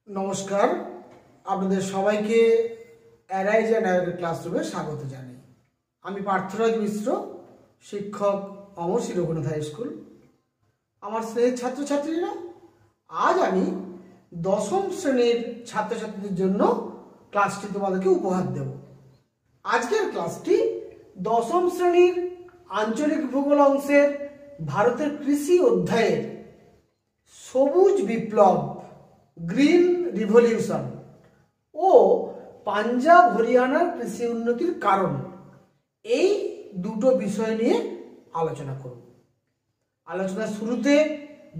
নমস্কার, আপনাদের সবাইকে অ্যারাইজ অ্যান্ড অ্যাওয়ার ক্লাসরুমে স্বাগত জানাই। আমি পার্থরাজ মিশ্র, শিক্ষক অমর শ্রী রঘুনাথ হাই স্কুল। আমার স্নেহের ছাত্রছাত্রীরা, আজ আমি দশম শ্রেণীর ছাত্রছাত্রীদের জন্য ক্লাসটি তোমাদেরকে উপহার দেব। আজকের ক্লাসটি দশম শ্রেণীর আঞ্চলিক ভূগোল অংশের ভারতের কৃষি অধ্যায়ের সবুজ বিপ্লব, গ্রিন রিভলিউশন ও পাঞ্জাব হরিয়ানার কৃষি উন্নতির কারণ, এই দুটো বিষয় নিয়ে আলোচনা করব। আলোচনার শুরুতে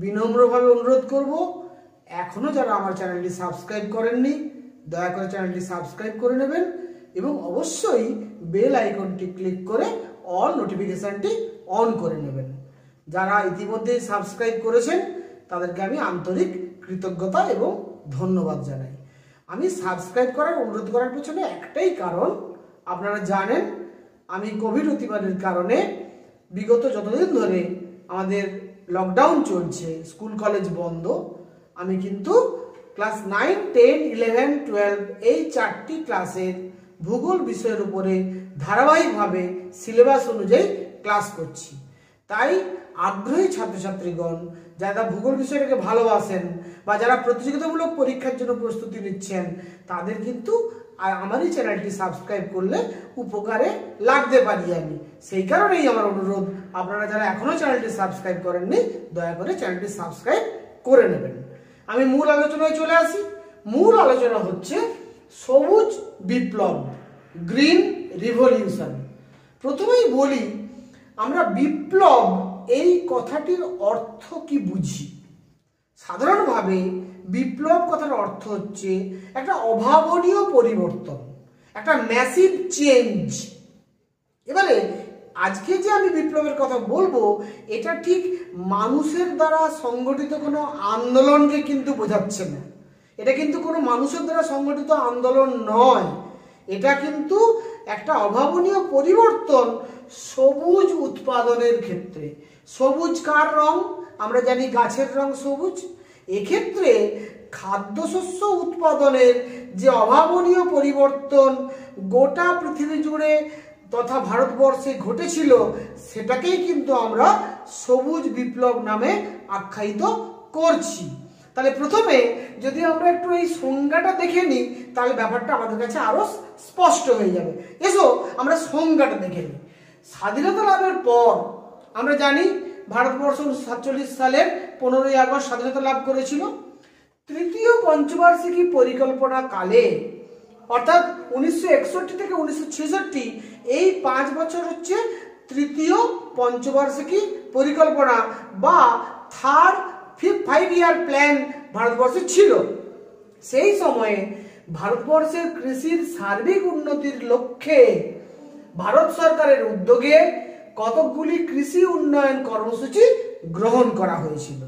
বিনম্রভাবে অনুরোধ করব, এখনও যারা আমার চ্যানেলটি সাবস্ক্রাইব করেননি দয়া করে চ্যানেলটি সাবস্ক্রাইব করে নেবেন এবং অবশ্যই বেল আইকনটি ক্লিক করে অল নোটিফিকেশানটি অন করে নেবেন। যারা ইতিমধ্যে সাবস্ক্রাইব করেছেন তাদেরকে আমি আন্তরিক কৃতজ্ঞতা এবং ধন্যবাদ জানাই। আমি সাবস্ক্রাইব করার অনুরোধ করার পেছনে একটাই কারণ, আপনারা জানেন আমি কোভিড অতিমারির কারণে বিগত যতদিন ধরে আমাদের লকডাউন চলছে, স্কুল কলেজ বন্ধ, আমি কিন্তু ক্লাস 9, 10, 11, 12 এই 4টি ক্লাসের ভূগোল বিষয়ের উপরে ধারাবাহিকভাবে সিলেবাস অনুযায়ী ক্লাস করছি। তাই আগ্রহী ছাত্রছাত্রীগণ যারা ভূগোল বিষয়টাকে ভালোবাসেন বা যারা প্রতিযোগিতামূলক পরীক্ষার জন্য প্রস্তুতি নিচ্ছেন, তাদের কিন্তু আমার এই চ্যানেলটি সাবস্ক্রাইব করলে উপকারে লাগতে পারি আমি। সেই কারণেই আমার অনুরোধ, আপনারা যারা এখনও চ্যানেলটি সাবস্ক্রাইব করেননি দয়া করে চ্যানেলটি সাবস্ক্রাইব করে নেবেন। আমি মূল আলোচনায় চলে আসি। মূল আলোচনা হচ্ছে সবুজ বিপ্লব, গ্রিন রিভলিউশন। প্রথমেই বলি, আমরা বিপ্লব এই কথাটির অর্থ কি বুঝি। সাধারণভাবে বিপ্লব কথার অর্থ হচ্ছে একটা অভাবনীয় পরিবর্তন, একটা ম্যাসিভ চেঞ্জ। এবারে আজকে যে আমি বিপ্লবের কথা বলবো, এটা ঠিক মানুষের দ্বারা সংগঠিত কোনো আন্দোলনকে কিন্তু বোঝাচ্ছে না। এটা কিন্তু কোনো মানুষের দ্বারা সংগঠিত আন্দোলন নয়। এটা কিন্তু একটা অভাবনীয় পরিবর্তন সবুজ উৎপাদনের ক্ষেত্রে। সবুজ কার রং? আমরা জানি গাছের রং সবুজ। এক্ষেত্রে খাদ্যশস্য উৎপাদনের যে অভাবনীয় পরিবর্তন গোটা পৃথিবী জুড়ে তথা ভারতবর্ষে ঘটেছিল, সেটাকেই কিন্তু আমরা সবুজ বিপ্লব নামে আখ্যায়িত করছি। তাহলে প্রথমে যদি আমরা একটু এই সংজ্ঞাটা দেখে নিই, তাহলে ব্যাপারটা আমাদের কাছে আরো স্পষ্ট হয়ে যাবে। এসো আমরা সংজ্ঞাটা দেখে নিই। স্বাধীনতা লাভের পর আমরা জানি ভারতবর্ষ 1947 সালের 15ই আগস্ট স্বাধীনতা লাভ করেছিল। তৃতীয় পঞ্চবার্ষিকী পরিকল্পনা কালে, অর্থাৎ 1961 থেকে 1966, এই 5 বছর হচ্ছে তৃতীয় পঞ্চবার্ষিকী পরিকল্পনা বা থার্ড 5 ইয়ার প্ল্যান ভারতবর্ষে ছিল। সেই সময়ে ভারতবর্ষের কৃষির সার্বিক উন্নতির লক্ষ্যে ভারত সরকারের উদ্যোগে কতকগুলি কৃষি উন্নয়ন কর্মসূচি গ্রহণ করা হয়েছিল।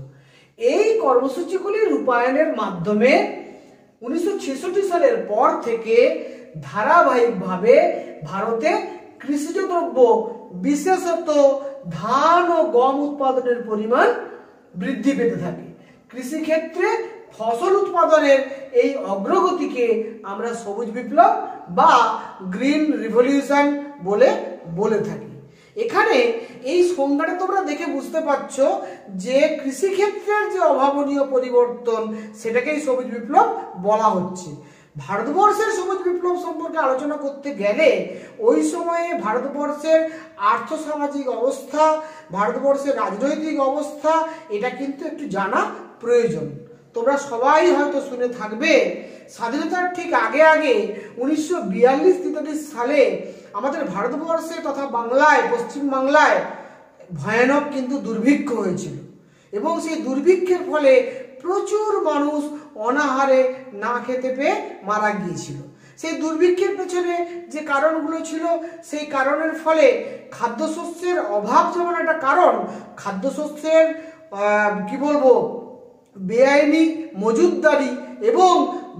এই কর্মসূচিগুলি রূপায়ণের মাধ্যমে 1966 সালের পর থেকে ধারাবাহিকভাবে ভারতে কৃষিজ দ্রব্য, বিশেষত ধান ও গম উৎপাদনের পরিমাণ বৃদ্ধি পেতে থাকে। কৃষিক্ষেত্রে ফসল উৎপাদনের এই অগ্রগতিকে আমরা সবুজ বিপ্লব বা গ্রিন রিভলিউশন বলে থাকি। এখানে এই সংজ্ঞাটা তোমরা দেখে বুঝতে পারছো যে কৃষিক্ষেত্রের যে অভাবনীয় পরিবর্তন, সেটাকেই সবুজ বিপ্লব বলা হচ্ছে। ভারতবর্ষের সবুজ বিপ্লব সম্পর্কে আলোচনা করতে গেলে ওই সময়ে ভারতবর্ষের আর্থসামাজিক অবস্থা, ভারতবর্ষের রাজনৈতিক অবস্থা, এটা কিন্তু একটু জানা প্রয়োজন। তোমরা সবাই হয়তো শুনে থাকবে, স্বাধীনতার ঠিক আগে 1942-43 সালে আমাদের ভারতবর্ষে তথা বাংলায়, পশ্চিম বাংলায় ভয়ানক কিন্তু দুর্ভিক্ষ হয়েছিল এবং সেই দুর্ভিক্ষের ফলে প্রচুর মানুষ অনাহারে না খেতে পেয়ে মারা গিয়েছিল। সেই দুর্ভিক্ষের পেছনে যে কারণগুলো ছিল, সেই কারণের ফলে খাদ্যশস্যের অভাব যেমন একটা কারণ, খাদ্যশস্যের বেআইনি মজুতদারি এবং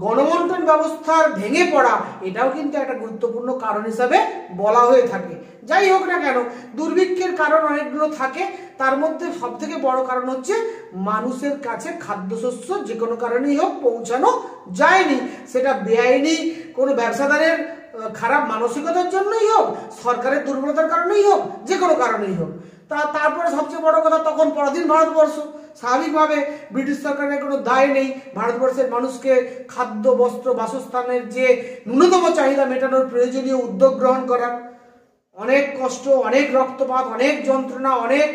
গণবন্টন ব্যবস্থার ভেঙে পড়া, এটাও কিন্তু একটা গুরুত্বপূর্ণ কারণ হিসাবে বলা হয়ে থাকে। যাই হোক না কেন, দুর্ভিক্ষের কারণ অনেকগুলো থাকে, তার মধ্যে সব থেকে বড় কারণ হচ্ছে মানুষের কাছে খাদ্যশস্য যে কোনো কারণেই হোক পৌঁছানো যায়নি। সেটা বেআইনি কোনো ব্যবসাদারের খারাপ মানসিকতার জন্যই হোক, সরকারের দুর্বলতার কারণেই হোক, যে কোনো কারণেই হোক। তারপরে সবচেয়ে বড় কথা, তখন পরাধীন ভারতবর্ষ, স্বাভাবিকভাবে ব্রিটিশ সরকারের কোনো দায় নেই ভারতবর্ষের মানুষকে খাদ্য, বস্ত্র, বাসস্থানের যে ন্যূনতম চাহিদা মেটানোর প্রয়োজনীয় উদ্যোগ গ্রহণ করার। অনেক কষ্ট, অনেক রক্তপাত, অনেক যন্ত্রণা, অনেক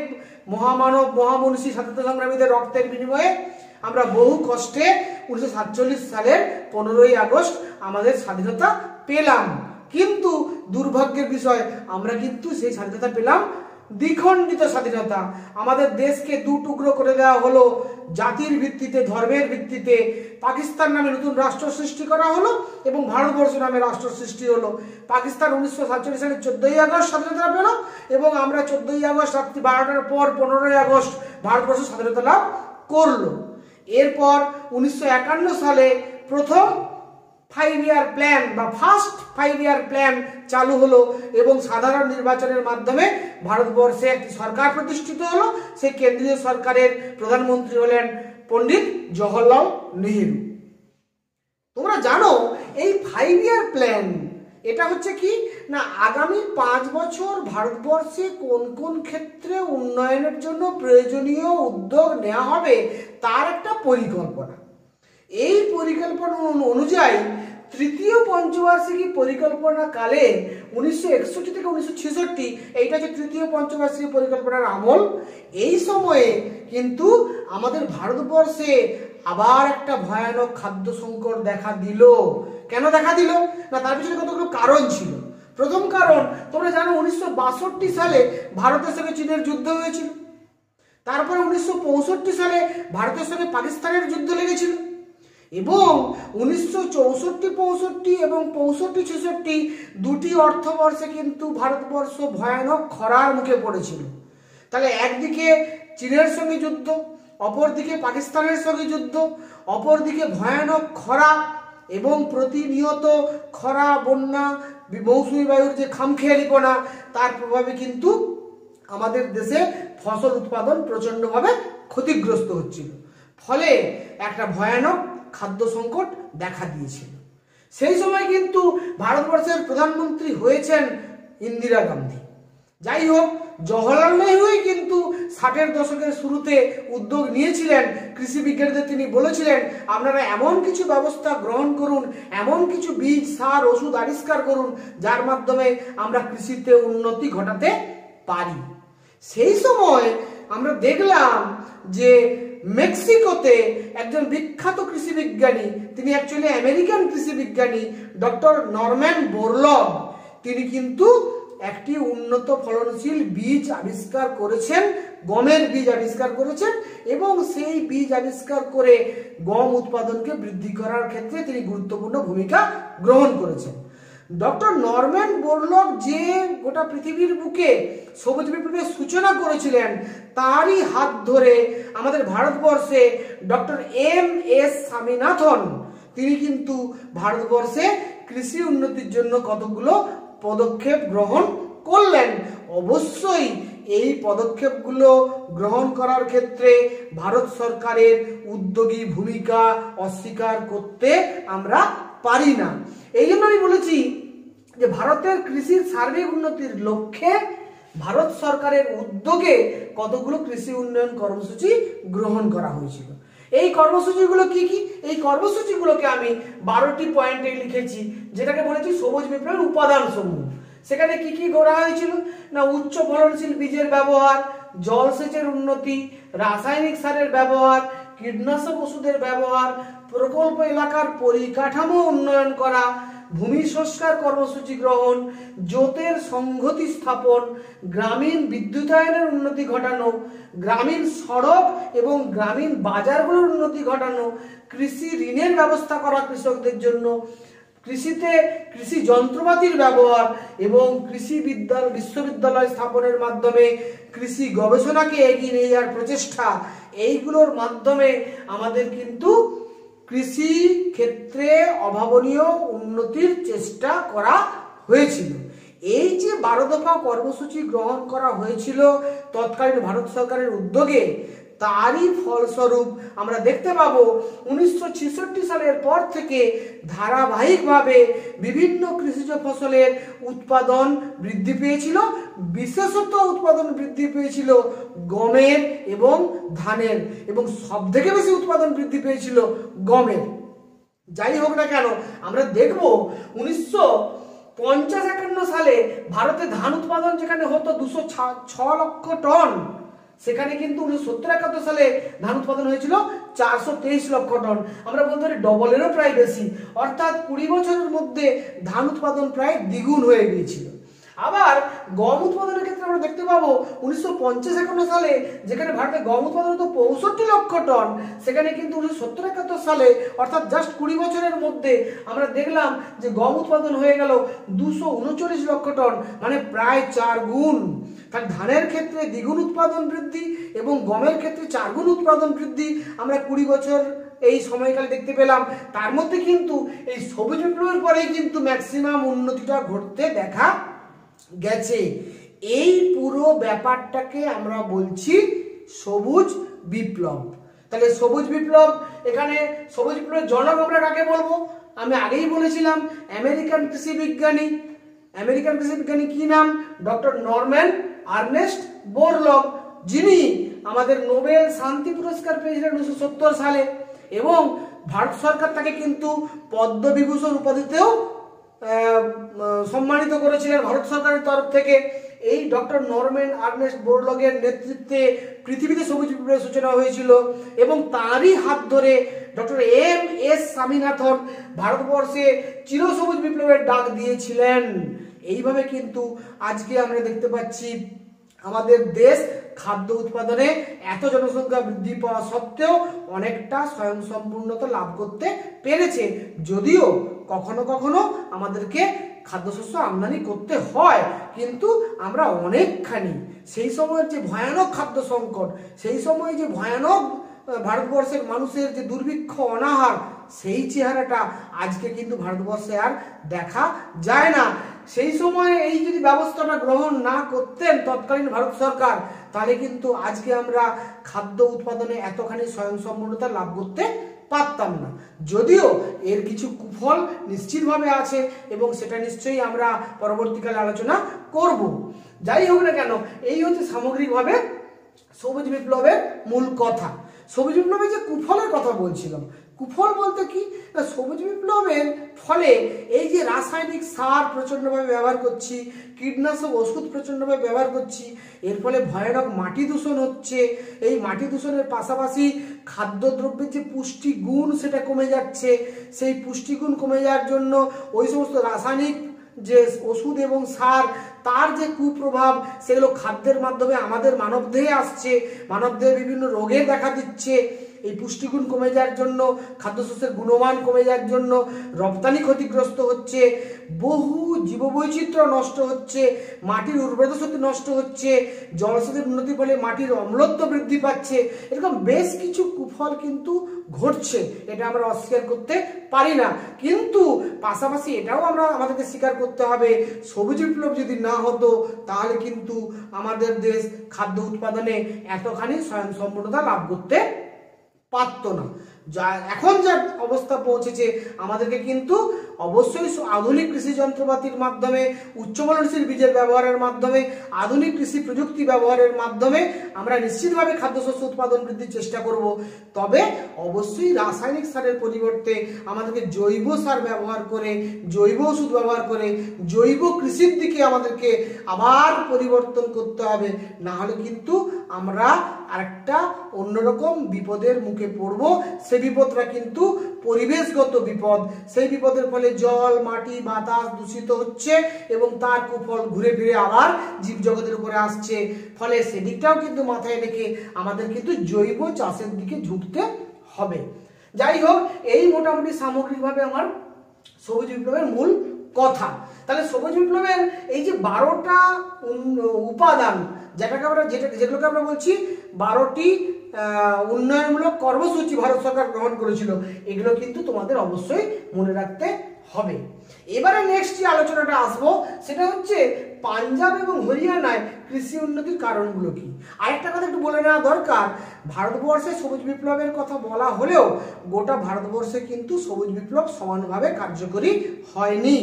মহামানব, মহামনীষী স্বাধীনতা সংগ্রামীদের রক্তের বিনিময়ে আমরা বহু কষ্টে 1947 সালের 15ই আগস্ট আমাদের স্বাধীনতা পেলাম। কিন্তু দুর্ভাগ্যের বিষয়, আমরা কিন্তু সেই স্বাধীনতা পেলাম দ্বিখণ্ডিত স্বাধীনতা। আমাদের দেশকে দু টুকরো করে দেওয়া হলো, জাতির ভিত্তিতে, ধর্মের ভিত্তিতে। পাকিস্তান নামে নতুন রাষ্ট্র সৃষ্টি করা হলো এবং ভারতবর্ষ নামে রাষ্ট্র সৃষ্টি হলো। পাকিস্তান 1947 সালের 14ই আগস্ট স্বাধীনতা পেল এবং আমরা 14ই আগস্ট রাত্রি 12টার পর 15ই আগস্ট ভারতবর্ষ স্বাধীনতা লাভ করলো। এরপর 1951 সালে প্রথম 5 ইয়ার প্ল্যান বা ফার্স্ট 5 ইয়ার প্ল্যান চালু হলো এবং সাধারণ নির্বাচনের মাধ্যমে ভারতবর্ষে একটি সরকার প্রতিষ্ঠিত হলো। সেই কেন্দ্রীয় সরকারের প্রধানমন্ত্রী হলেন পণ্ডিত জওহরলাল নেহেরু। তোমরা জানো এই 5 ইয়ার প্ল্যান এটা হচ্ছে কি না, আগামী 5 বছর ভারতবর্ষে কোন কোন ক্ষেত্রে উন্নয়নের জন্য প্রয়োজনীয় উদ্যোগ নেওয়া হবে তার একটা পরিকল্পনা। এই পরিকল্পনা অনুযায়ী তৃতীয় পঞ্চবার্ষিকী পরিকল্পনা কালে 1961 থেকে 1966, এইটা হচ্ছে তৃতীয় পঞ্চবার্ষিকী পরিকল্পনার আমল। এই সময়ে কিন্তু আমাদের ভারতবর্ষে আবার একটা ভয়ানক খাদ্য সংকট দেখা দিল। কেন দেখা দিল না, তার পিছনে কতগুলো কারণ ছিল। প্রথম কারণ, তোমরা জানো 1962 সালে ভারতের সঙ্গে চীনের যুদ্ধ হয়েছিল। তারপরে 1965 সালে ভারতের সঙ্গে পাকিস্তানের যুদ্ধ লেগেছিল এবং 1964-65 এবং 65-66 দুটি অর্থবর্ষে কিন্তু ভারতবর্ষ ভয়ানক খরার মুখে পড়েছিল। তাহলে একদিকে চীনের সঙ্গে যুদ্ধ, অপরদিকে পাকিস্তানের সঙ্গে যুদ্ধ, অপরদিকে ভয়ানক খরা এবং প্রতিনিয়ত খরা, বন্যা, মৌসুমী বায়ুর যে খামখেয়ালিপনা, তার প্রভাবে কিন্তু আমাদের দেশে ফসল উৎপাদন প্রচণ্ডভাবে ক্ষতিগ্রস্ত হচ্ছিল। ফলে একটা ভয়ানক খাদ্য সংকট দেখা দিয়েছিল। সেই সময় কিন্তু ভারতবর্ষের প্রধানমন্ত্রী হয়েছেন ইন্দিরা গান্ধী। যাই হোক, জওহরলাল নেহরুই কিন্তু 60-এর দশকের শুরুতে উদ্যোগ নিয়েছিলেন। কৃষি বিজ্ঞানীদের তিনি বলেছিলেন, আপনারা এমন কিছু ব্যবস্থা গ্রহণ করুন, এমন কিছু বীজ, সার, ওষুধ আবিষ্কার করুন যার মাধ্যমে আমরা কৃষিতে উন্নতি ঘটাতে পারি। সেই সময় আমরা দেখলাম যে মেক্সিকোতে একজন বিখ্যাত কৃষি বিজ্ঞানী, তিনি অ্যাকচুয়ালি আমেরিকান কৃষি বিজ্ঞানী, ডক্টর নরম্যান বোরলগ, তিনি কিন্তু একটি উন্নত ফলনশীল বীজ আবিষ্কার করেছেন, গমের বীজ আবিষ্কার করেছেন এবং সেই বীজ আবিষ্কার করে গম উৎপাদনকে বৃদ্ধি করার ক্ষেত্রে তিনি গুরুত্বপূর্ণ ভূমিকা গ্রহণ করেছেন। ডক্টর নরম্যান বোরলগ যে গোটা পৃথিবীর বুকে সবুজ বিপ্লবের সূচনা করেছিলেন, তারই হাত ধরে আমাদের ভারতবর্ষে ডক্টর এম.এস. স্বামীনাথন, তিনি কিন্তু ভারতবর্ষে কৃষি উন্নতির জন্য কতগুলো পদক্ষেপ গ্রহণ করলেন। অবশ্যই এই পদক্ষেপগুলো গ্রহণ করার ক্ষেত্রে ভারত সরকারের উদ্যোগী ভূমিকা অস্বীকার করতে আমরা পারি না। এই জন্য আমি বলেছি যে ভারতের কৃষির সার্বিক উন্নতির লক্ষ্যে ভারত সরকারের উদ্যোগে কতগুলো কৃষি উন্নয়ন কর্মসূচি গ্রহণ করা হয়েছিল। এই কর্মসূচিগুলো কি কি? এই কর্মসূচিগুলোকে আমি 12টি পয়েন্টে লিখেছি, যেটাকে বলেছি সবুজ বিপ্লবের উপাদান সমূহ। সেখানে কি কি করা হয়েছিল না, উচ্চ ফলনশীল বীজের ব্যবহার, জলসেচের উন্নতি, রাসায়নিক সারের ব্যবহার, কীটনাশক ওষুধের ব্যবহার, প্রকল্প এলাকার পরিকাঠামো উন্নয়ন করা, ভূমি সংস্কার কর্মসূচি গ্রহণ, জোটের সংহতি স্থাপন, গ্রামীণ বিদ্যুতায়নের উন্নতি ঘটানো, গ্রামীণ সড়ক এবং গ্রামীণ বাজারগুলোর উন্নতি ঘটানো, কৃষি ঋণের ব্যবস্থা করা কৃষকদের জন্য, কৃষিতে কৃষি যন্ত্রপাতির ব্যবহার এবং কৃষি বিশ্ববিদ্যালয় স্থাপনের মাধ্যমে কৃষি গবেষণাকে এগিয়ে নিয়ে যাওয়ার প্রচেষ্টা। এইগুলোর মাধ্যমে আমাদের কিন্তু কৃষি ক্ষেত্রে অভাবনীয় উন্নতির চেষ্টা করা হয়েছিল। এই যে 12 দফা কর্মসূচি গ্রহণ করা হয়েছিল তৎকালীন ভারত সরকারের উদ্যোগে, তারই ফলস্বরূপ আমরা দেখতে পাবো 1966 সালের পর থেকে ধারাবাহিকভাবে বিভিন্ন কৃষিজ ফসলের উৎপাদন বৃদ্ধি পেয়েছিল। বিশেষত উৎপাদন বৃদ্ধি পেয়েছিল গমের এবং ধানের, এবং সবথেকে বেশি উৎপাদন বৃদ্ধি পেয়েছিল গমের। যাই হোক না কেন, আমরা দেখব 1950-51 সালে ভারতে ধান উৎপাদন যেখানে হতো 206 লক্ষ টন, সেখানে কিন্তু 1970-71 সালে ধান উৎপাদন হয়েছিল 423 লক্ষ টন। আমরা বলতে পারি ডবলেরও প্রায় বেশি, অর্থাৎ 20 বছরের মধ্যে ধান উৎপাদন প্রায় দ্বিগুণ হয়ে গিয়েছিল। আবার গম উৎপাদনের ক্ষেত্রে আমরা দেখতে পাবো 1950-51 সালে যেখানে ভারতে গম উৎপাদন হতো 65 লক্ষ টন, সেখানে কিন্তু 1970-71 সালে অর্থাৎ জাস্ট 20 বছরের মধ্যে আমরা দেখলাম যে গম উৎপাদন হয়ে গেল 239 লক্ষ টন, মানে প্রায় 4 গুণ। তাহলে ধানের ক্ষেত্রে দ্বিগুণ উৎপাদন বৃদ্ধি এবং গমের ক্ষেত্রে 4 গুণ উৎপাদন বৃদ্ধি আমরা 20 বছর এই সময়কাল দেখতে পেলাম। তার মধ্যে কিন্তু এই সবুজ বিপ্লবের পরেই কিন্তু ম্যাক্সিমাম উন্নতিটা ঘটতে দেখা গেছে। এই পুরো ব্যাপারটাকে আমরা বলছি সবুজ বিপ্লব। তাহলে সবুজ বিপ্লব, এখানে সবুজ বিপ্লবের জনক আমরা কাকে বলবো? আমি আগেই বলেছিলাম আমেরিকান কৃষি বিজ্ঞানী। আমেরিকান কৃষি বিজ্ঞানী কি নাম? ডক্টর নরম্যান আর্নেস্ট বোরলগ, যিনি আমাদের নোবেল শান্তি পুরস্কার পেয়েছিলেন 1970 সালে, এবং ভারত সরকার তাকে কিন্তু পদ্মবিভূষণ উপাধিতেও সম্মানিত করেছিলেন ভারত সরকারের তরফ থেকে। এই ডক্টর নরম্যান আর্নেস্ট বোরলগের নেতৃত্বে পৃথিবীতে সবুজ বিপ্লবের সূচনা হয়েছিল, এবং তারই হাত ধরে ডক্টর এম.এস. স্বামীনাথন ভারতবর্ষে চিরসবুজ বিপ্লবের ডাক দিয়েছিলেন। এইভাবে কিন্তু আজকে আমরা দেখতে পাচ্ছি আমাদের দেশ খাদ্য উৎপাদনে এত জনসংখ্যা বৃদ্ধি পাওয়া সত্ত্বেও অনেকটা স্বয়ংসম্পূর্ণতা লাভ করতে পেরেছে, যদিও কখনো কখনো আমাদেরকে খাদ্যশস্য আমদানি করতে হয়, কিন্তু আমরা অনেকখানি সেই সময়ের যে ভয়ানক খাদ্য সংকট, সেই সময় যে ভয়ানক ভারতবর্ষের মানুষের যে দুর্ভিক্ষ অনাহার, সেই চেহারাটা আজকে কিন্তু ভারতবর্ষে আর দেখা যায় না। সেই সময়ে এই যদি ব্যবস্থাটা গ্রহণ না করতেন তৎকালীন ভারত সরকার, তাহলে কিন্তু আজকে আমরা খাদ্য উৎপাদনে এতখানি স্বয়ংসম্পূর্ণতা লাভ করতে পারতাম না। যদিও এর কিছু কুফল নিশ্চিতভাবে আছে, এবং সেটা নিশ্চয়ই আমরা পরবর্তীকালে আলোচনা করব। যাই হোক না কেন, এই হচ্ছে সামগ্রিকভাবে সবুজ বিপ্লবের মূল কথা। সবুজ বিপ্লবে যে কুফলের কথা বলছিলাম, কুফল বলতে কি না, সবুজ বিপ্লবের ফলে এই যে রাসায়নিক সার প্রচণ্ডভাবে ব্যবহার করছি, কীটনাশক ওষুধ প্রচণ্ডভাবে ব্যবহার করছি, এর ফলে ভয়ানক মাটি দূষণ হচ্ছে। এই মাটি দূষণের পাশাপাশি খাদ্যদ্রব্যের যে পুষ্টিগুণ সেটা কমে যাচ্ছে। সেই পুষ্টিগুণ কমে যাওয়ার জন্য ওই সমস্ত রাসায়নিক যে ওষুধ এবং সার, তার যে কুপ্রভাব, সেগুলো খাদ্যের মাধ্যমে আমাদের মানবদেহে আসছে, মানবদেহে বিভিন্ন রোগে দেখা দিচ্ছে। এই পুষ্টিগুণ কমে যাওয়ার জন্য, খাদ্যশস্যের গুণমান কমে যাওয়ার জন্য রপ্তানি ক্ষতিগ্রস্ত হচ্ছে, বহু জীববৈচিত্র্য নষ্ট হচ্ছে, মাটির উর্বরতা শক্তি নষ্ট হচ্ছে, জলস্রোতের উন্নতির ফলে মাটির অম্লত্ব বৃদ্ধি পাচ্ছে। এরকম বেশ কিছু কুফল কিন্তু ঘটছে, এটা আমরা অস্বীকার করতে পারি না। কিন্তু পাশাপাশি এটাও আমাদেরকে স্বীকার করতে হবে, সবুজ বিপ্লব যদি না হতো তাহলে কিন্তু আমাদের দেশ খাদ্য উৎপাদনে এতখানি স্বয়ংসম্পূর্ণতা লাভ করতে পারত না। যা এখন যা অবস্থা পৌঁছেছে, আমাদেরকে কিন্তু অবশ্যই আধুনিক কৃষি যন্ত্রপাতির মাধ্যমে, উচ্চফলনশীল বীজের ব্যবহারের মাধ্যমে, আধুনিক কৃষি প্রযুক্তি ব্যবহারের মাধ্যমে আমরা নিশ্চিতভাবে খাদ্যশস্য উৎপাদন বৃদ্ধির চেষ্টা করব। তবে অবশ্যই রাসায়নিক সারের পরিবর্তে আমাদেরকে জৈব সার ব্যবহার করে, জৈব ওষুধ ব্যবহার করে, জৈব কৃষির দিকে আমাদেরকে আবার পরিবর্তন করতে হবে। না হলে কিন্তু আমরা আরেকটা অন্যরকম বিপদের মুখে পড়ব। সেই বিপদটা কিন্তু পরিবেশগত বিপদ। সেই বিপদের ফলে জল, মাটি, বাতাস দূষিত হচ্ছে, এবং তার কুফল ঘুরে ফিরে আবার জীবজগতের উপরে আসছে। ফলে সেদিকটাও কিন্তু মাথায় রেখে আমাদের কিন্তু জৈব চাষের দিকে ঝুঁকতে হবে। যাই হোক, এই মোটামুটি সামগ্রিকভাবে আমার সবুজ বিপ্লবের মূল কথা। তাহলে সবুজ বিপ্লবের এই যে 12টা উপাদান, যেগুলোকে আমরা বলছি 12টি উন্নয়নমূলক কর্মসূচি ভারত সরকার গ্রহণ করেছিল, এগুলো কিন্তু তোমাদের অবশ্যই মনে রাখতে হবে। এবারে নেক্সট যে আলোচনাটা আসবো সেটা হচ্ছে পাঞ্জাব এবং হরিয়ানায় কৃষি উন্নতির কারণগুলো কি। আরেকটা কথা একটু বলে নেওয়া দরকার, ভারতবর্ষে সবুজ বিপ্লবের কথা বলা হলেও গোটা ভারতবর্ষে কিন্তু সবুজ বিপ্লব সমানভাবে কার্যকরী হয়নি।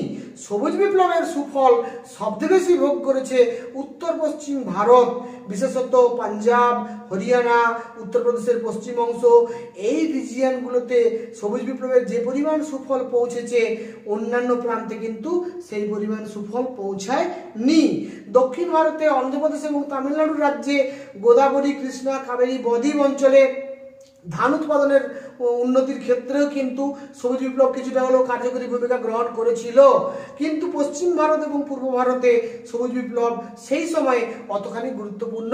সবুজ বিপ্লবের সুফল সবচেয়ে বেশি ভোগ করেছে উত্তর পশ্চিম ভারত, বিশেষত পাঞ্জাব, হরিয়ানা, উত্তরপ্রদেশের পশ্চিম অংশ, এই রিজিয়নগুলোতে সবুজ বিপ্লবের যে পরিমাণ সুফল পৌঁছেছে অন্যান্য প্রান্তে কিন্তু সেই পরিমাণ সুফল পৌঁছায়নি। দক্ষিণ ভারতে অন্ধ্রপ্রদেশ এবং তামিলনাড়ু রাজ্যে গোদাবরী, কৃষ্ণা, কাবেরী বদ্বীপ অঞ্চলে ধান উৎপাদনের উন্নতির ক্ষেত্রেও কিন্তু সবুজ বিপ্লব কিছুটা হলেও কার্যকরী ভূমিকা গ্রহণ করেছিল, কিন্তু পশ্চিম ভারত এবং পূর্ব ভারতে সবুজ বিপ্লব সেই সময় অতখানি গুরুত্বপূর্ণ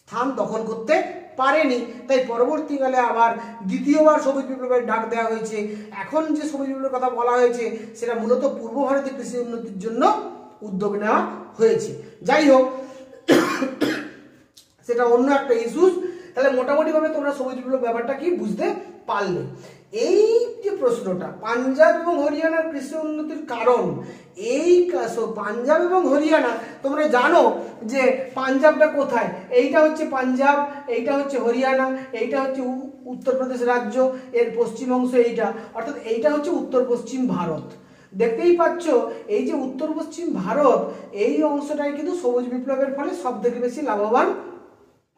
স্থান দখল করতে পারেনি। তাই পরবর্তীকালে আবার দ্বিতীয়বার সবুজ বিপ্লবের ডাক দেওয়া হয়েছে। এখন যে সবুজ বিপ্লবের কথা বলা হয়েছে সেটা মূলত পূর্ব ভারতে কৃষি উন্নতির জন্য উদ্যোগ নেওয়া হয়েছে। যাই হোক, সেটা অন্য একটা ইস্যুস। তাহলে মোটামুটিভাবে তোমরা সবুজ বিপ্লব ব্যাপারটা কি বুঝতে পারলে। এই যে প্রশ্নটা পাঞ্জাব এবং হরিয়ানার কৃষি উন্নতির কারণ, এই পাঞ্জাব এবং হরিয়ানা তোমরা জানো যে পাঞ্জাবটা কোথায়, এইটা হচ্ছে পাঞ্জাব, এইটা হচ্ছে হরিয়ানা, এইটা হচ্ছে উত্তরপ্রদেশ রাজ্য, এর পশ্চিম অংশ এইটা, অর্থাৎ এইটা হচ্ছে উত্তর পশ্চিম ভারত। দেখতেই পাচ্ছ এই যে উত্তর পশ্চিম ভারত, এই অংশটাই কিন্তু সবুজ বিপ্লবের ফলে সব থেকে বেশি লাভবান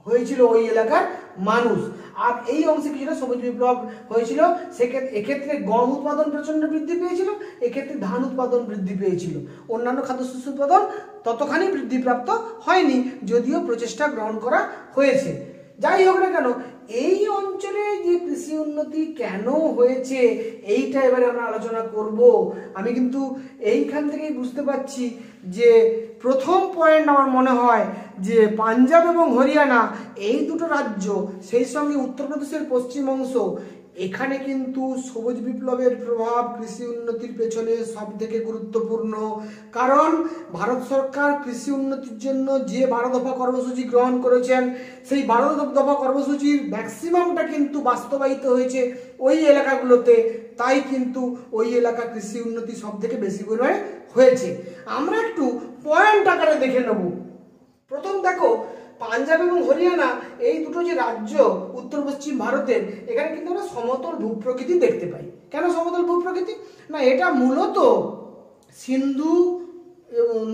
হয়েছিল ওই এলাকার মানুষ। আর এই অংশে কিছুটা সবুজ বিপ্লব হয়েছিল, সেক্ষেত্রে এক্ষেত্রে গম উৎপাদন প্রচন্ড বৃদ্ধি পেয়েছিল, এক্ষেত্রে ধান উৎপাদন বৃদ্ধি পেয়েছিল, অন্যান্য খাদ্যশস্য উৎপাদন ততখানি বৃদ্ধিপ্রাপ্ত হয়নি, যদিও প্রচেষ্টা গ্রহণ করা হয়েছে। যাই হোক না কেন, এই অঞ্চলে যে কৃষি উন্নতি কেন হয়েছে এইটা এবারে আমরা আলোচনা করব। আমি কিন্তু এইখান থেকেই বুঝতে পারছি যে প্রথম পয়েন্ট আমার মনে হয় যে পাঞ্জাব এবং হরিয়ানা এই দুটো রাজ্য, সেই সঙ্গে উত্তরপ্রদেশের পশ্চিম অংশ, এখানে কিন্তু সবুজ বিপ্লবের প্রভাব কৃষি উন্নতির পেছনে সব থেকে গুরুত্বপূর্ণ। কারণ ভারত সরকার কৃষি উন্নতির জন্য যে 12 দফা কর্মসূচি গ্রহণ করেছেন, সেই 12 দফা কর্মসূচির ম্যাক্সিমামটা কিন্তু বাস্তবায়িত হয়েছে ওই এলাকাগুলোতে। তাই কিন্তু ওই এলাকা কৃষি উন্নতি সব থেকে বেশি পরিমাণে হয়েছে। আমরা একটু পয়েন্ট আকারে দেখে নেব। প্রথম দেখো, পাঞ্জাব এবং হরিয়ানা এই দুটো যে রাজ্য উত্তর পশ্চিম ভারতের, এখানে কিন্তু আমরা সমতল ভূপ্রকৃতি দেখতে পাই। কেন সমতল ভূপ্রকৃতি? না, এটা মূলত সিন্ধু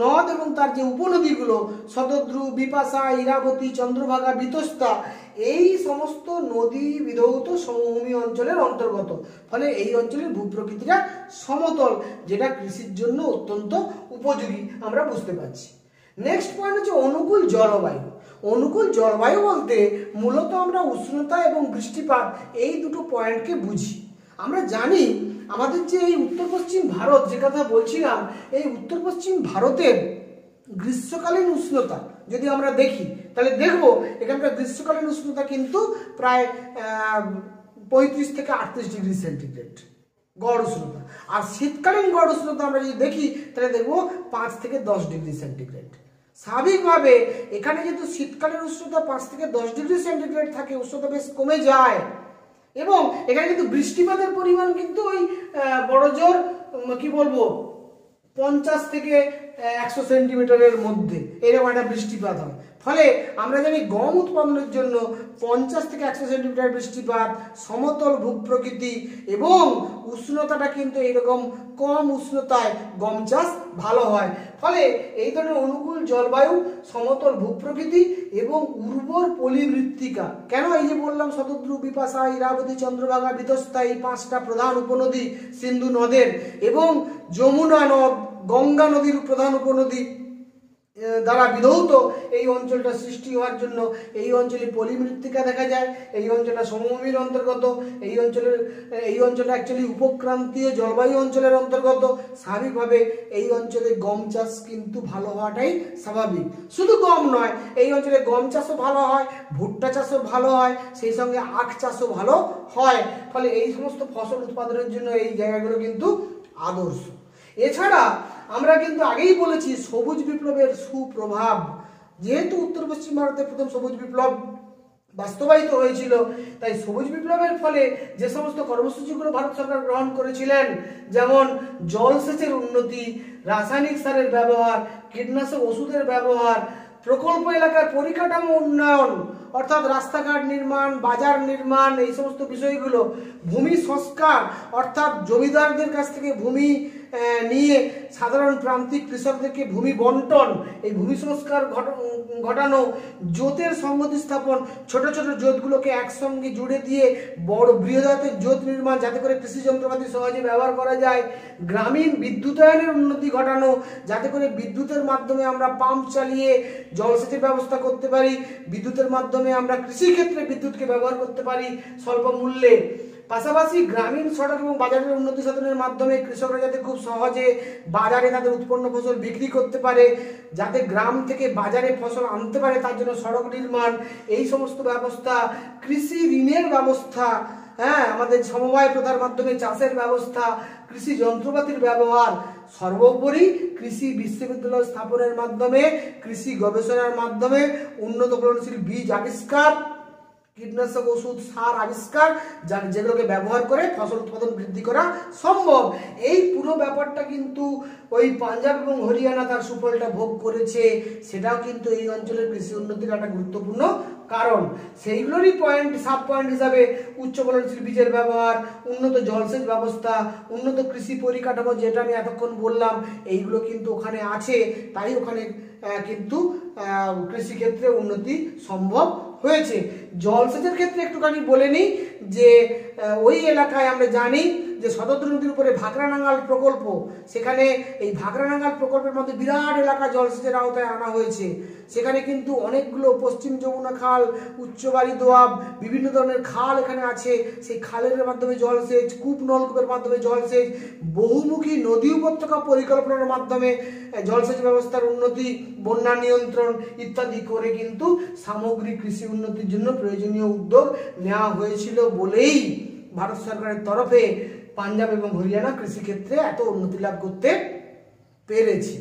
নদ এবং তার যে উপনদীগুলো শতদ্রু, বিপাশা, ইরাবতী, চন্দ্রভাগা, বিতস্তা, এই সমস্ত নদী বিধৌত সমভূমি অঞ্চলের অন্তর্গত। ফলে এই অঞ্চলের ভূপ্রকৃতিটা সমতল, যেটা কৃষির জন্য অত্যন্ত উপযোগী আমরা বুঝতে পারছি। নেক্সট পয়েন্ট হচ্ছে অনুকূল জলবায়ু। অনুকূল জলবায়ু বলতে মূলত আমরা উষ্ণতা এবং বৃষ্টিপাত এই দুটো পয়েন্টকে বুঝি। আমরা জানি আমাদের যে এই উত্তর পশ্চিম ভারত যে কথা বলছিলাম, এই উত্তর পশ্চিম ভারতের গ্রীষ্মকালীন উষ্ণতা যদি আমরা দেখি তাহলে দেখব এখানকার গ্রীষ্মকালীন উষ্ণতা কিন্তু প্রায় 35 থেকে 38 ডিগ্রি সেন্টিগ্রেড গড় উষ্ণতা। আর শীতকালীন গড় উষ্ণতা আমরা যদি দেখি তাহলে দেখবো 5 থেকে 10 ডিগ্রি সেন্টিগ্রেড। স্বাভাবিকভাবে এখানে যেহেতু শীতকালের উষ্ণতা 5 থেকে 10 ডিগ্রি সেন্টিগ্রেড থাকে, উষ্ণতা বেশ কমে যায়, এবং এখানে কিন্তু বৃষ্টিপাতের পরিমাণ কিন্তু ওই বড় জোর কি বলবো 50 থেকে 100 সেন্টিমিটারের মধ্যে এরকম একটা বৃষ্টিপাত হয়। ফলে আমরা জানি গম উৎপাদনের জন্য 50 থেকে 100 সেন্টিমিটার বৃষ্টিপাত, সমতল ভূপ্রকৃতি এবং উষ্ণতাটা কিন্তু এইরকম কম উষ্ণতায় গম চাষ ভালো হয়। ফলে এই ধরনের অনুকূল জলবায়ু, সমতল ভূপ্রকৃতি এবং উর্বর পলিমৃত্তিকা। কেন এই যে বললাম শতদ্রু, বিপাশা, ইরাবতী, চন্দ্রভাগা, বিতস্তা, এই 5টা প্রধান উপনদী সিন্ধু নদের এবং যমুনা নদ, গঙ্গা নদীর প্রধান উপনদী দ্বারা বিধৌত এই অঞ্চলটা সৃষ্টি হওয়ার জন্য এই অঞ্চলে পলিমৃত্তিকা দেখা যায়। এই অঞ্চলটা সমভূমির অন্তর্গত, এই অঞ্চলটা অ্যাকচুয়ালি উপক্রান্তীয় জলবায়ু অঞ্চলের অন্তর্গত। স্বাভাবিকভাবে এই অঞ্চলে গম চাষ কিন্তু ভালো হওয়াটাই স্বাভাবিক। শুধু গম নয়, এই অঞ্চলে গম চাষও ভালো হয়, ভুট্টা চাষও ভালো হয়, সেই সঙ্গে আখ চাষও ভালো হয়। ফলে এই সমস্ত ফসল উৎপাদনের জন্য এই জায়গাগুলো কিন্তু আদর্শ। এছাড়া আমরা কিন্তু আগেই বলেছি সবুজ বিপ্লবের সুপ্রভাব, যেহেতু উত্তর পশ্চিম ভারতে প্রথম সবুজ বিপ্লব বাস্তবায়িত হয়েছিল। তাই সবুজ বিপ্লবের ফলে যে সমস্ত কর্মসূচিগুলো ভারত সরকার গ্রহণ করেছিলেন, যেমন জলসেচের উন্নতি, রাসায়নিক সারের ব্যবহার, কীটনাশক ওষুধের ব্যবহার, প্রকল্প এলাকার পরিকাঠামো উন্নয়ন অর্থাৎ রাস্তাঘাট নির্মাণ, বাজার নির্মাণ, এই সমস্ত বিষয়গুলো, ভূমি সংস্কার অর্থাৎ জমিদারদের কাছ থেকে ভূমি নিয়ে সাধারণ প্রান্তিক কৃষকদেরকে ভূমি বন্টন, এই ভূমি সংস্কার ঘটানো, জোতের সংহতি স্থাপন, ছোট ছোট জোতগুলোকে একসঙ্গে জুড়ে দিয়ে বড় বৃহদায়তন জোত নির্মাণ যাতে করে কৃষি যন্ত্রপাতি সহজে ব্যবহার করা যায়, গ্রামীণ বিদ্যুতায়নের উন্নতি ঘটানো যাতে করে বিদ্যুতের মাধ্যমে আমরা পাম্প চালিয়ে জলসেচের ব্যবস্থা করতে পারি, বিদ্যুতের মাধ্যমে আমরা কৃষিক্ষেত্রে বিদ্যুৎকে ব্যবহার করতে পারি স্বল্প মূল্যে। পাশাপাশি গ্রামীণ সড়ক এবং বাজারের উন্নতি সাধনের মাধ্যমে কৃষকরা যাতে খুব সহজে বাজারে তাদের উৎপন্ন ফসল বিক্রি করতে পারে, যাতে গ্রাম থেকে বাজারে ফসল আনতে পারে, তার জন্য সড়ক নির্মাণ, এই সমস্ত ব্যবস্থা, কৃষি ঋণের ব্যবস্থা, হ্যাঁ, আমাদের সমবায় প্রথার মাধ্যমে চাষের ব্যবস্থা, কৃষি যন্ত্রপাতির ব্যবহার, সর্বোপরি কৃষি বিশ্ববিদ্যালয় স্থাপনের মাধ্যমে, কৃষি গবেষণার মাধ্যমে উন্নত ফলনশীল বীজ আবিষ্কার, কীটনাশক ওষুধ সার আবিষ্কার যেগুলোকে ব্যবহার করে ফসল উৎপাদন বৃদ্ধি করা সম্ভব। এই পুরো ব্যাপারটা কিন্তু ওই পাঞ্জাব এবং হরিয়ানা তার সুফলটা ভোগ করেছে, সেটাও কিন্তু এই অঞ্চলের কৃষি উন্নতির একটা গুরুত্বপূর্ণ কারণ। সেইগুলোরই সাব পয়েন্ট হিসাবে উচ্চ ফলনশীল বীজের ব্যবহার, উন্নত জলসেচ ব্যবস্থা, উন্নত কৃষি পরিকাঠামো, যেটা আমি এতক্ষণ বললাম, এইগুলো কিন্তু ওখানে আছে। তাই ওখানে কিন্তু কৃষিক্ষেত্রে উন্নতি সম্ভব হয়েছে। জলসেচের ক্ষেত্রে একটুখানি বলে নিই যে ওই এলাকায় আমরা জানি যে শতদ্রু নদীর উপরে ভাকরানাঙ্গাল প্রকল্প, সেখানে এই ভাকরানাঙ্গাল প্রকল্পের মধ্যে বিরাট এলাকা জলসেচের আওতায় আনা হয়েছে। সেখানে কিন্তু অনেকগুলো পশ্চিম যমুনা খাল, উচ্চবাড়ি দোয়াব, বিভিন্ন ধরনের খাল এখানে আছে। সেই খালের মাধ্যমে জলসেচ, কূপ নলকূপের মাধ্যমে জলসেচ, বহুমুখী নদী উপত্যকা পরিকল্পনার মাধ্যমে জলসেচ ব্যবস্থার উন্নতি, বন্যা নিয়ন্ত্রণ ইত্যাদি করে কিন্তু সামগ্রিক কৃষি উন্নতির জন্য প্রয়োজনীয় উদ্যোগ নেওয়া হয়েছিল বলেই ভারত সরকারের তরফে পাঞ্জাব এবং হরিয়ানা কৃষিক্ষেত্রে এত উন্নতি লাভ করতে পেরেছে।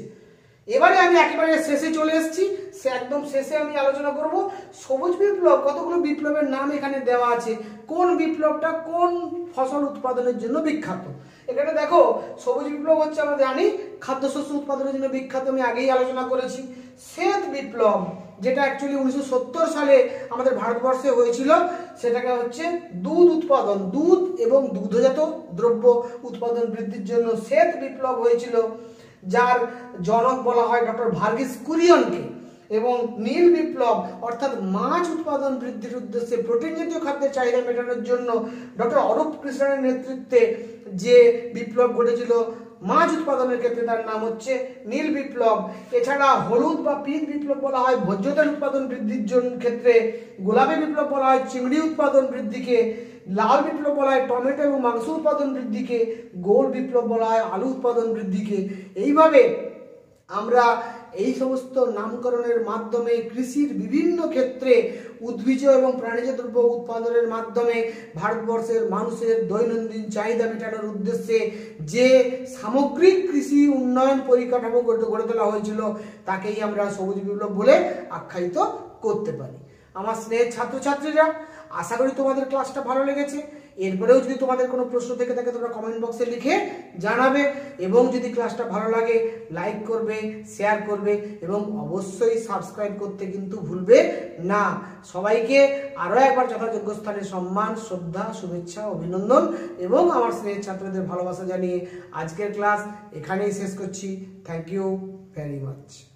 এবারে আমি একেবারে শেষে চলে এসেছি, একদম শেষে আমি আলোচনা করব সবুজ বিপ্লব। কতগুলো বিপ্লবের নাম এখানে দেওয়া আছে, কোন বিপ্লবটা কোন ফসল উৎপাদনের জন্য বিখ্যাত। এখানে দেখো, সবুজ বিপ্লব হচ্ছে আমরা জানি খাদ্যশস্য উৎপাদনের জন্য বিখ্যাত, আমি আগেই আলোচনা করেছি। শ্বেত বিপ্লব, যেটা অ্যাকচুয়ালি 1970 সালে আমাদের ভারতবর্ষে হয়েছিল, সেটাকে হচ্ছে দুধ উৎপাদন, দুধ এবং দুগ্ধজাত দ্রব্য উৎপাদন বৃদ্ধির জন্য শ্বেত বিপ্লব হয়েছিল, যার জনক বলা হয় ডক্টর ভার্গিস কুরিয়নকে। এবং নীল বিপ্লব অর্থাৎ মাছ উৎপাদন বৃদ্ধির উদ্দেশ্যে প্রোটিন জাতীয় খাদ্যের চাহিদা মেটানোর জন্য ডক্টর অরূপ কৃষ্ণনের নেতৃত্বে যে বিপ্লব ঘটেছিল মাছ উৎপাদনের ক্ষেত্রে, তার নাম হচ্ছে নীল বিপ্লব। এছাড়া হলুদ বা পিঙ্ক বিপ্লব বলা হয় ভোজ্য তেল উৎপাদন বৃদ্ধির জন্য ক্ষেত্রে, গোলাপি বিপ্লব বলা হয় চিংড়ি উৎপাদন বৃদ্ধিকে, লাল বিপ্লব বলা হয় টমেটো এবং মাংস উৎপাদন বৃদ্ধিকে, গোল বিপ্লব বলা হয় আলু উৎপাদন বৃদ্ধিকে। এইভাবে আমরা এই সমস্ত নামকরণের মাধ্যমে কৃষির বিভিন্ন ক্ষেত্রে উদ্ভিজ এবং প্রাণীজ দ্রব্য উৎপাদনের মাধ্যমে ভারতবর্ষের মানুষের দৈনন্দিন চাহিদা মেটানোর উদ্দেশ্যে যে সামগ্রিক কৃষি উন্নয়ন পরিকাঠামো গড়ে তোলা হয়েছিল, তাকেই আমরা সবুজ বিপ্লব বলে আখ্যায়িত করতে পারি। আমার স্নেহের ছাত্রছাত্রীরা, আশা করি তোমাদের ক্লাসটা ভালো লেগেছে। এরপরেও যদি তোমাদের কোনো প্রশ্ন থেকে থাকে তোমরা কমেন্ট বক্সে লিখে জানাবে, এবং যদি ক্লাসটা ভালো লাগে লাইক করবে, শেয়ার করবে, এবং অবশ্যই সাবস্ক্রাইব করতে কিন্তু ভুলবে না। সবাইকে আরও একবার যথাযোগ্য স্থানে সম্মান, শ্রদ্ধা, শুভেচ্ছা, অভিনন্দন এবং আমার স্নেহের ছাত্রদের ভালোবাসা জানিয়ে আজকের ক্লাস এখানেই শেষ করছি। Thank you very much.